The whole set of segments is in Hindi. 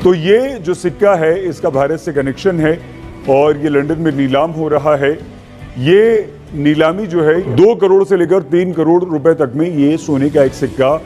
तो ये जो सिक्का है इसका भारत से कनेक्शन है और ये लंदन में नीलाम हो रहा है। ये नीलामी जो है 2 करोड़ से लेकर 3 करोड़ रुपए तक में ये सोने का एक सिक्का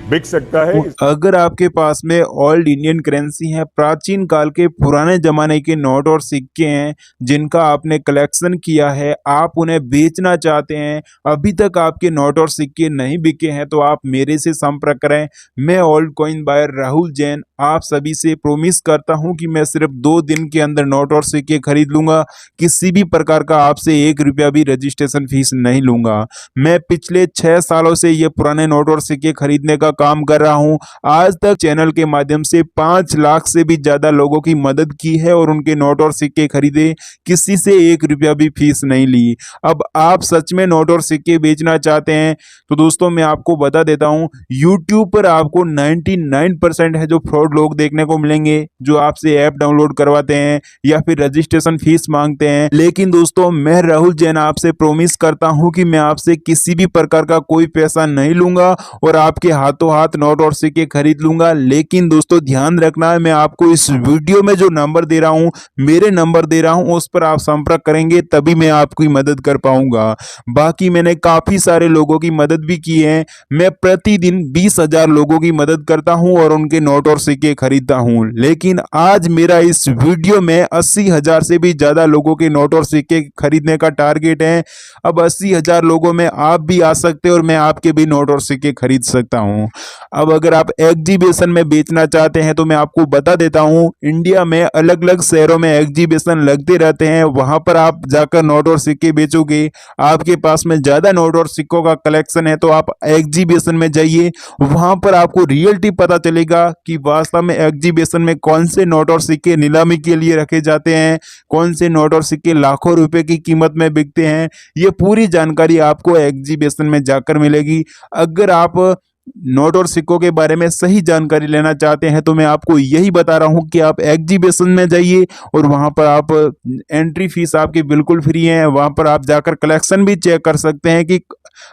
बिक सकता है। अगर आपके पास में ओल्ड इंडियन करेंसी है, प्राचीन काल के पुराने जमाने के नोट और सिक्के हैं जिनका आपने कलेक्शन किया है, आप उन्हें बेचना चाहते हैं, अभी तक आपके नोट और सिक्के नहीं बिके हैं, तो आप मेरे से संपर्क करें। मैं old coin buyer Rahul Jain आप सभी से प्रॉमिस करता हूं कि मैं सिर्फ 2 दिन के अंदर नोट और सिक्के खरीद लूंगा। किसी भी प्रकार का आपसे 1 रुपया भी रजिस्ट्रेशन फीस नहीं लूंगा। मैं पिछले 6 सालों से ये पुराने नोट और सिक्के खरीदने का काम कर रहा हूं। आज तक चैनल के माध्यम से 5 लाख से भी ज्यादा लोगों की मदद की है और उनके नोट और सिक्के खरीदे, किसी से 1 रुपया भी फीस नहीं ली। अब आप सच में नोट और सिक्के बेचना चाहते हैं तो दोस्तों मैं आपको बता देता हूं, YouTube पर आपको 99% है जो फ्रॉड लोग देखने को मिलेंगे, जो आपसे ऐप डाउनलोड करवाते हैं या फिर रजिस्ट्रेशन फीस मांगते हैं। लेकिन दोस्तों मैं राहुल जैन आपसे प्रॉमिस करता हूं कि मैं आपसे किसी भी प्रकार का कोई पैसा नहीं लूंगा और आपके हाथों हाथ नोट और सिक्के खरीद लूंगा। लेकिन दोस्तों ध्यान रखना है, मैं आपको इस वीडियो में जो नंबर दे रहा हूं, मेरे नंबर दे रहा हूं, उस पर आप संपर्क करेंगे तभी मैं आपकी मदद कर पाऊंगा। बाकी मैंने काफी सारे लोगों की मदद भी की है। मैं प्रतिदिन 20,000 लोगों की मदद करता हूं और उनके नोट और सिक्के खरीदता हूं। लेकिन आज मेरा इस वीडियो में 80,000 से भी ज्यादा लोगों के नोट और सिक्के खरीदने का टारगेट है। अब 80,000 लोगों में आप भी आ सकते हैं और मैं आपके भी नोट और सिक्के खरीद सकता हूं। अब अगर आप एग्जीबिशन में बेचना चाहते हैं तो मैं आपको बता देता हूं, इंडिया में अलग अलग शहरों में एग्जीबिशन लगते रहते हैं, वहां पर आप जाकर नोट और सिक्के बेचोगे। आपके पास में ज्यादा नोट और सिक्कों का कलेक्शन है तो आप एग्जीबिशन में जाइए, वहां पर आपको रियलिटी पता चलेगा कि वास्तव में एग्जीबिशन में कौन से नोट और सिक्के नीलामी के लिए रखे जाते हैं, कौन से नोट और सिक्के लाखों रुपए की कीमत में बिकते हैं। ये पूरी जानकारी आपको एग्जीबिशन में जाकर मिलेगी। अगर आप नोट और सिक्कों के बारे में सही जानकारी लेना चाहते हैं तो मैं आपको यही बता रहा हूं कि आप एग्जीबिशन में जाइए और वहां पर आप एंट्री फीस आपकी बिल्कुल फ्री है। वहां पर आप जाकर कलेक्शन भी चेक कर सकते हैं कि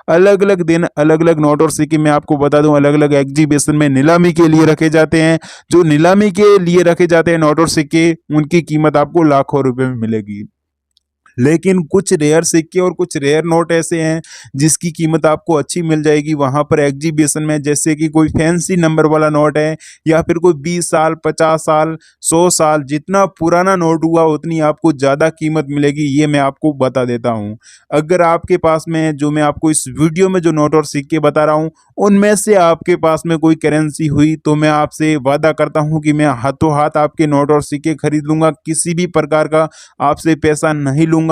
अलग अलग दिन अलग अलग नोट और सिक्के मैं आपको बता दूं अलग अलग एग्जीबिशन में नीलामी के लिए रखे जाते हैं। जो नीलामी के लिए रखे जाते हैं नोट और सिक्के, उनकी कीमत आपको लाखों रुपए में मिलेगी। लेकिन कुछ रेयर सिक्के और कुछ रेयर नोट ऐसे हैं जिसकी कीमत आपको अच्छी मिल जाएगी वहां पर एग्जीबिशन में, जैसे कि कोई फैंसी नंबर वाला नोट है या फिर कोई 20 साल 50 साल 100 साल, जितना पुराना नोट हुआ उतनी आपको ज़्यादा कीमत मिलेगी, ये मैं आपको बता देता हूँ। अगर आपके पास में जो मैं आपको इस वीडियो में जो नोट और सिक्के बता रहा हूँ उनमें से आपके पास में कोई करेंसी हुई तो मैं आपसे वादा करता हूँ कि मैं हाथों हाथ आपके नोट और सिक्के खरीद लूंगा, किसी भी प्रकार का आपसे पैसा नहीं लूंगा।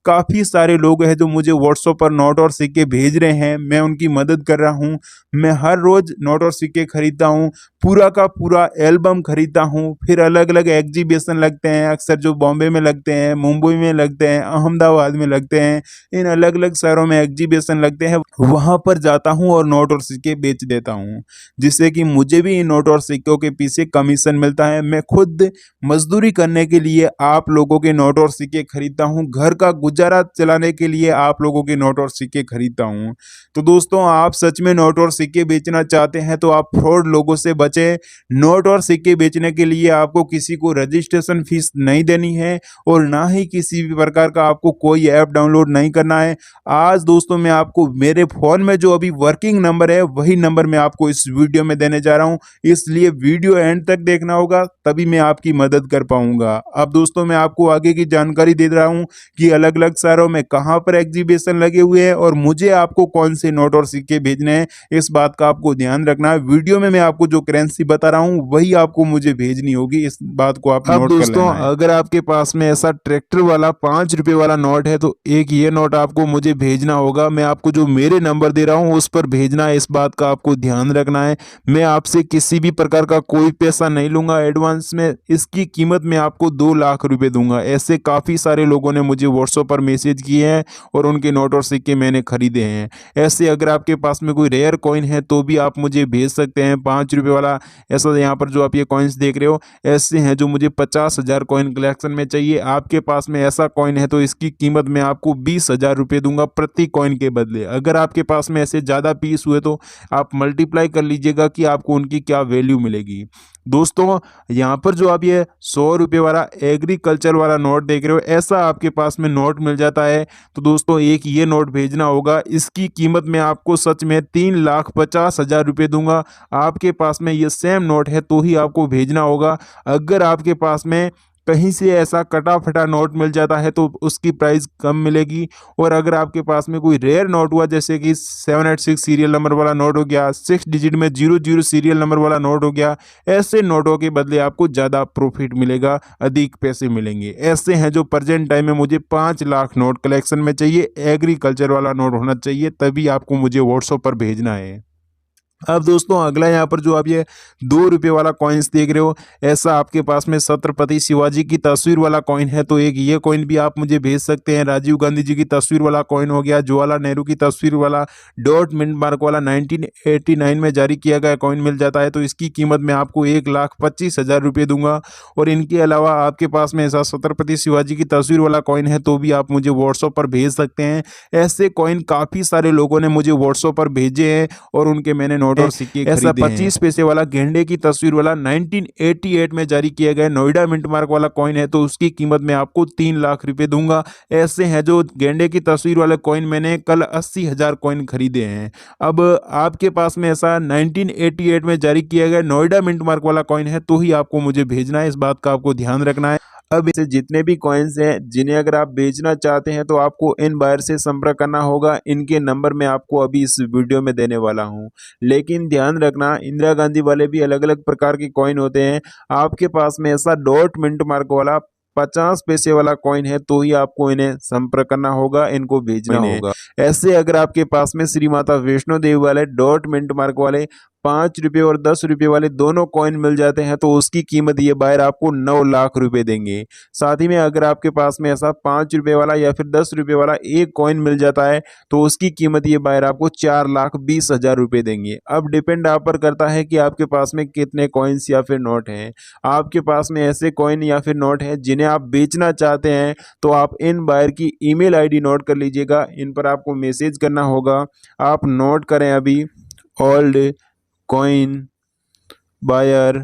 काफी सारे लोग हैं जो मुझे व्हाट्सएप पर नोट और सिक्के भेज रहे हैं, मैं उनकी मदद कर रहा हूं। मैं हर रोज नोट और सिक्के खरीदता हूं, पूरा का पूरा एल्बम खरीदता हूं। फिर अलग अलग एग्जीबिशन लगते हैं, अक्सर जो बॉम्बे में लगते हैं, मुंबई में लगते हैं, अहमदाबाद में लगते हैं, इन अलग अलग शहरों में एग्जीबिशन लगते हैं, वहां पर जाता हूं और नोट और सिक्के बेच देता हूं, जिससे कि मुझे भी इन नोट और सिक्कों के पीछे कमीशन मिलता है। मैं खुद मजदूरी करने के लिए आप लोगों के नोट और सिक्के खरीदता हूं, घर का गुजारा चलाने के लिए आप लोगों के नोट और सिक्के खरीदता हूं। तो दोस्तों आप सच में नोट और सिक्के बेचना चाहते हैं तो आप फ्रॉड लोगों से बचें। नोट और सिक्के बेचने के लिए आपको किसी को रजिस्ट्रेशन फीस नहीं देनी है और ना ही किसी भी प्रकार का आपको कोई ऐप डाउनलोड नहीं करना है। आज दोस्तों मैं आपको मेरे फोन में जो अभी वर्किंग नंबर है वही नंबर मैं आपको इस वीडियो में देने जा रहा हूं, इसलिए वीडियो एंड तक देखना होगा तभी मैं आपकी मदद कर पाऊंगा। अब दोस्तों मैं आपको आगे की जानकारी दे रहा हूं कि अलग अलग शहरों में कहां पर एग्जीबिशन लगे हुए हैं और मुझे आपको कौन से नोट और सिक्के भेजने हैं, इस बात का आपको ध्यान रखना है। वीडियो में मैं आपको जो करेंसी बता रहा हूं वही आपको मुझे भेजनी होगी, इस बात को आप नोट कर लेना है। दोस्तों अगर आपके पास में ऐसा ट्रैक्टर वाला 5 रुपए वाला नोट है तो एक ये नोट आपको मुझे भेजना होगा। मैं आपको जो मेरे नंबर दे रहा हूं उस पर भेजना है, इस बात का आपको ध्यान रखना है। मैं आपसे किसी भी प्रकार का कोई पैसा नहीं लूंगा एडवांस में, इसकी कीमत मैं आपको 2 लाख रुपए दूंगा। ऐसे काफी सारे लोगों ने मुझे व्हाट्सएप पर मैसेज किए हैं और उनके नोट और सिक्के मैंने खरीदे हैं। ऐसे अगर आपके पास में कोई रेयर कॉइन है तो भी आप मुझे भेज सकते हैं 5 रुपए वाला। ऐसा यहाँ पर जो आप ये कॉइन्स देख रहे हो ऐसे हैं जो मुझे 50,000 कॉइन कलेक्शन में चाहिए। आपके पास में ऐसा कॉइन है तो इसकी कीमत मैं आपको 20,000 रुपये दूंगा प्रति कॉइन के बदले। अगर आपके पास में ऐसे ज़्यादा पीस हुए तो आप मल्टीप्लाई कर लीजिएगा कि आपको उनकी क्या वैल्यू मिलेगी। दोस्तों यहाँ पर जो आप ये 100 रुपये वाला एग्रीकल्चर वाला नोट देख रहे हो, ऐसा आपके पास में नोट मिल जाता है। तो दोस्तों एक ये नोट भेजना होगा, इसकी कीमत मैं आपको सच में 3,50,000 रुपये दूंगा। आपके पास में ये सेम नोट है तो ही आपको भेजना होगा। अगर आपके पास में कहीं से ऐसा कटा फटा नोट मिल जाता है तो उसकी प्राइस कम मिलेगी। और अगर आपके पास में कोई रेयर नोट हुआ, जैसे कि 786 सीरियल नंबर वाला नोट हो गया, 6 डिजिट में 00 सीरियल नंबर वाला नोट हो गया, ऐसे नोटों के बदले आपको ज़्यादा प्रॉफिट मिलेगा, अधिक पैसे मिलेंगे। ऐसे हैं जो प्रेजेंट टाइम में मुझे 5 लाख नोट कलेक्शन में चाहिए, एग्रीकल्चर वाला नोट होना चाहिए, तभी आपको मुझे व्हाट्सएप पर भेजना है। अब दोस्तों अगला यहाँ पर जो आप ये 2 रुपये वाला कॉइन्स देख रहे हो, ऐसा आपके पास में छत्रपति शिवाजी की तस्वीर वाला कॉइन है तो एक ये कॉइन भी आप मुझे भेज सकते हैं। राजीव गांधी जी की तस्वीर वाला कॉइन हो गया, जवाहरलाल नेहरू की तस्वीर वाला डॉट मिंट मार्क वाला 1989 में जारी किया गया कॉइन मिल जाता है, तो इसकी कीमत मैं आपको 1,25,000 रुपये दूंगा। और इनके अलावा आपके पास में ऐसा छत्रपति शिवाजी की तस्वीर वाला कॉइन है तो भी आप मुझे व्हाट्सएप पर भेज सकते हैं। ऐसे कॉइन काफ़ी सारे लोगों ने मुझे व्हाट्सएप पर भेजे हैं और उनके मैंने नोट और सिक्के ऐसा 25 पैसे वाला गेंडे की तस्वीर वाला 1988 में जारी किया गया नोएडा मिंट मार्क वाला कॉइन है तो उसकी कीमत मैं आपको 3 लाख रुपए दूंगा। ऐसे हैं जो गेंडे की तस्वीर वाले कॉइन मैंने कल 80,000 कॉइन खरीदे हैं। अब आपके पास में ऐसा 1988 में जारी किया गया नोएडा मिंट मार्क वाला कॉइन है तो ही आपको मुझे भेजना है, इस बात का आपको ध्यान रखना है। अब इसे जितने भी कॉइन्स हैं जिन्हें अगर आप बेचना चाहते हैं तो आपको इन बायर से संपर्क करना होगा। इनके नंबर मैं आपको अभी इस वीडियो में देने वाला हूं। लेकिन ध्यान रखना, इंदिरा गांधी वाले भी अलग अलग प्रकार के कॉइन होते हैं। आपके पास में ऐसा डॉट मिंट मार्क वाला 50 पैसे वाला कॉइन है तो ही आपको इन्हें संपर्क करना होगा, इनको भेजना होगा। ऐसे अगर आपके पास में श्री माता वैष्णो देवी वाले डॉट मिंट मार्क वाले 5 रुपये और 10 रुपये वाले दोनों कॉइन मिल जाते हैं तो उसकी कीमत ये बायर आपको 9 लाख रुपए देंगे। साथ ही में अगर आपके पास में ऐसा 5 रुपये वाला या फिर 10 रुपये वाला एक कॉइन मिल जाता है तो उसकी कीमत ये बायर आपको 4,20,000 रुपये देंगे। अब डिपेंड आप पर करता है कि आपके पास में कितने कॉइन्स या फिर नोट हैं। आपके पास में ऐसे कॉइन या फिर नोट हैं जिन्हें आप बेचना चाहते हैं तो आप इन बायर की ईमेल आईडी नोट कर लीजिएगा। इन पर आपको मैसेज करना होगा। आप नोट करें अभी, ओल्ड कॉइन बायर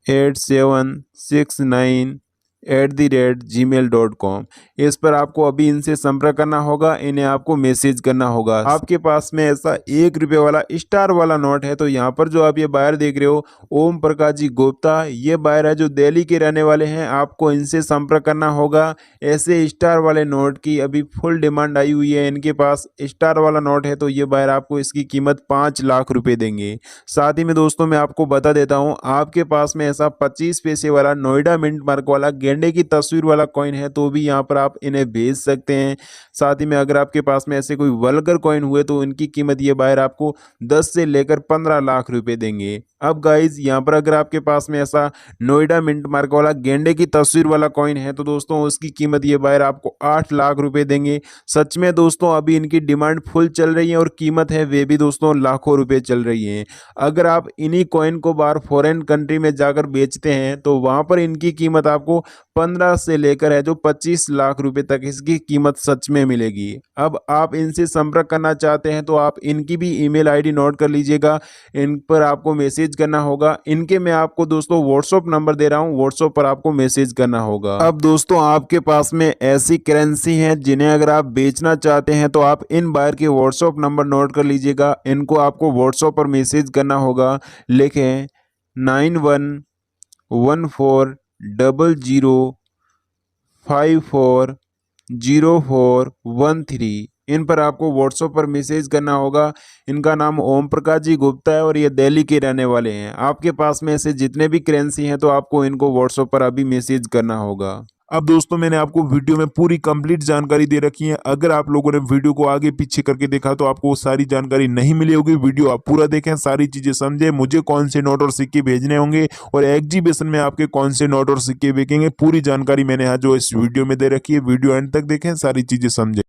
8769@gmail.com। इस पर आपको अभी इनसे संपर्क करना होगा, इन्हें आपको मैसेज करना होगा। आपके पास में ऐसा 1 रुपये वाला स्टार वाला नोट है तो यहाँ पर जो आप ये बायर देख रहे हो ओम प्रकाश जी गुप्ता, ये बायर है जो दिल्ली के रहने वाले हैं। आपको इनसे संपर्क करना होगा। ऐसे स्टार वाले नोट की अभी फुल डिमांड आई हुई है, इनके पास स्टार वाला नोट है तो ये बायर आपको इसकी कीमत 5 लाख रुपए देंगे। साथ ही में दोस्तों मैं आपको बता देता हूँ, आपके पास में ऐसा 25 पैसे वाला नोएडा मिंट मार्क वाला गेंडे की तस्वीर वाला कॉइन है तो भी यहाँ पर आप इन्हें भेज सकते हैं। साथ ही में अगर आपके पास में ऐसे कोई वल्गर कॉइन हुए तो इनकी कीमत ये बायर आपको 10 से लेकर 15 लाख रुपए देंगे। अब गाइज यहाँ पर अगर आपके पास में ऐसा नोएडा मिंट मार्क वाला गेंडे की तस्वीर वाला कॉइन है तो दोस्तों उसकी कीमत ये बायर आपको 8 लाख रुपए देंगे। सच में दोस्तों अभी इनकी डिमांड फुल चल रही है और कीमत है वे भी दोस्तों लाखों रुपए चल रही है। अगर आप इन्हीं कॉइन को बाहर फॉरेन कंट्री में जाकर बेचते हैं तो वहां पर इनकी कीमत आपको 15 से लेकर है जो 25 लाख रुपए तक इसकी कीमत सच में मिलेगी। अब आप इनसे संपर्क करना चाहते हैं तो आप इनकी भी ईमेल आईडी नोट कर लीजिएगा। इन पर आपको मैसेज करना होगा। इनके मैं आपको दोस्तों व्हाट्सएप नंबर दे रहा हूं, व्हाट्सएप पर आपको मैसेज करना होगा। अब दोस्तों आपके पास में ऐसी करेंसी हैं जिन्हें अगर आप बेचना चाहते हैं तो आप इन बायर के व्हाट्सएप नंबर नोट कर लीजिएगा। इनको आपको व्हाट्सएप पर मैसेज करना होगा। लिखें 911400540413। इन पर आपको व्हाट्सएप पर मैसेज करना होगा। इनका नाम ओम प्रकाश जी गुप्ता है और ये दिल्ली के रहने वाले हैं। आपके पास में ऐसे जितने भी करेंसी हैं तो आपको इनको व्हाट्सएप पर अभी मैसेज करना होगा। अब दोस्तों मैंने आपको वीडियो में पूरी कंप्लीट जानकारी दे रखी है। अगर आप लोगों ने वीडियो को आगे पीछे करके देखा तो आपको सारी जानकारी नहीं मिली होगी। वीडियो आप पूरा देखें, सारी चीजें समझें, मुझे कौन से नोट और सिक्के भेजने होंगे और एग्जीबिशन में आपके कौन से नोट और सिक्के बिकेंगे, पूरी जानकारी मैंने यहाँ जो इस वीडियो में दे रखी है। वीडियो एंड तक देखें, सारी चीजें समझें।